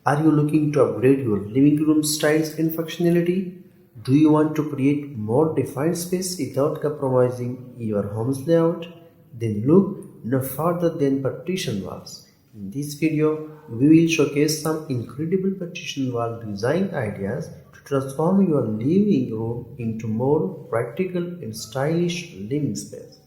Are you looking to upgrade your living room styles and functionality? Do you want to create more defined space without compromising your home's layout? Then look no further than partition walls. In this video, we will showcase some incredible partition wall design ideas to transform your living room into more practical and stylish living space.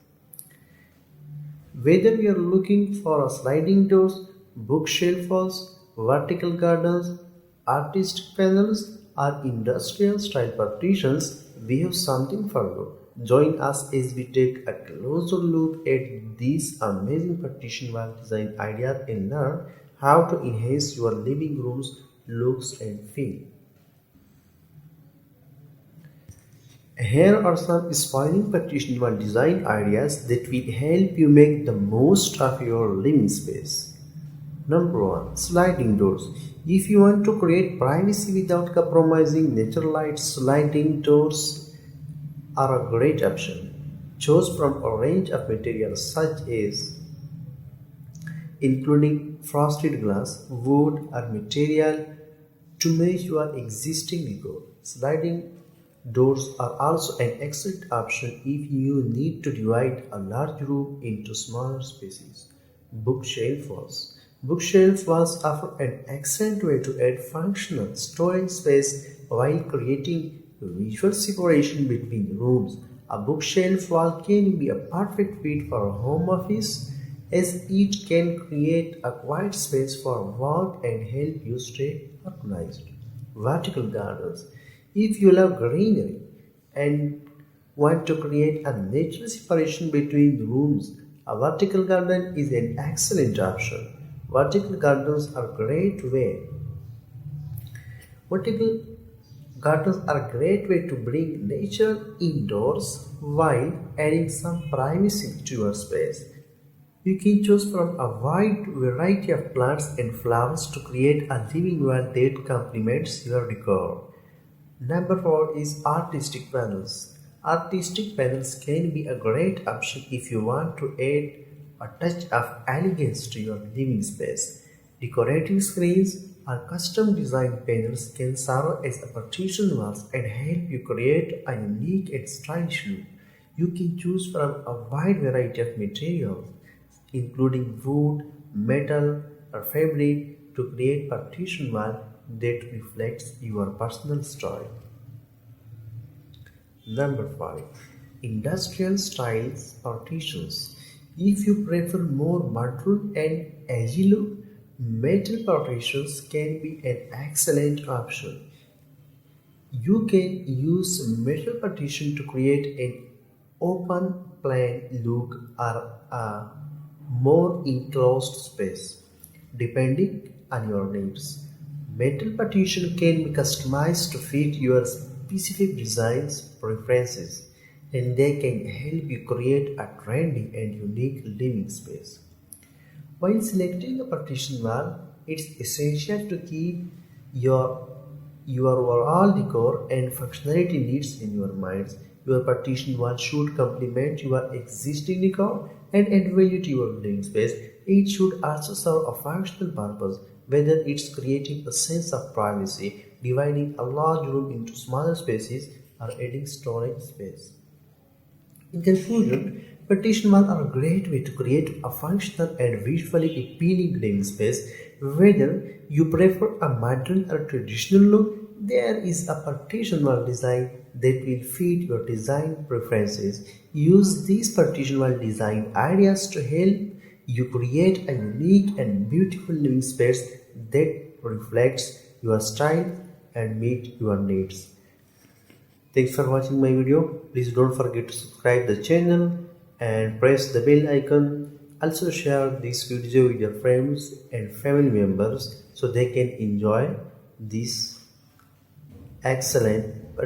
Whether you are looking for a sliding doors, bookshelf walls, vertical gardens, artistic panels, or industrial style partitions, we have something for you. Join us as we take a closer look at these amazing partition wall design ideas and learn how to enhance your living room's looks and feel. Here are some inspiring partition wall design ideas that will help you make the most of your living space. Number 1. Sliding doors. If you want to create privacy without compromising natural light, sliding doors are a great option. Choose from a range of materials such as including frosted glass, wood, or material to match your existing decor. Sliding doors are also an excellent option if you need to divide a large room into smaller spaces. Bookshelf walls. Bookshelf walls offer an excellent way to add functional storage space while creating visual separation between rooms. A bookshelf wall can be a perfect fit for a home office as it can create a quiet space for work and help you stay organized. Vertical gardens. If you love greenery and want to create a natural separation between rooms, a vertical garden is an excellent option. Vertical gardens are great way. Vertical gardens are a great way to bring nature indoors while adding some privacy to your space. You can choose from a wide variety of plants and flowers to create a living wall that complements your decor. Number 4 is artistic panels. Artistic panels can be a great option if you want to add a touch of elegance to your living space. Decorative screens or custom designed panels can serve as a partition walls and help you create a unique and stylish look. You can choose from a wide variety of materials, including wood, metal, or fabric, to create partition wall that reflects your personal style. Number 5. Industrial styles partitions. If you prefer more modern and edgy look, metal partitions can be an excellent option. You can use metal partition to create an open plan look or a more enclosed space, depending on your needs. Metal partition can be customized to fit your specific designs preferences, and they can help you create a trendy and unique living space. While selecting a partition wall, it's essential to keep your your overall decor and functionality needs in your minds. Your partition wall should complement your existing decor and add value to your living space. It should also serve a functional purpose, whether it's creating a sense of privacy, dividing a large room into smaller spaces, or adding storage space. In conclusion, partition walls are a great way to create a functional and visually appealing living space. Whether you prefer a modern or traditional look, there is a partition wall design that will fit your design preferences. Use these partition wall design ideas to help you create a unique and beautiful living space that reflects your style and meet your needs. Thanks for watching my video. Please don't forget to subscribe the channel and press the bell icon. Also share this video with your friends and family members so they can enjoy this excellent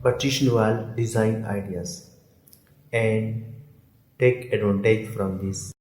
partition wall design ideas and take advantage from this.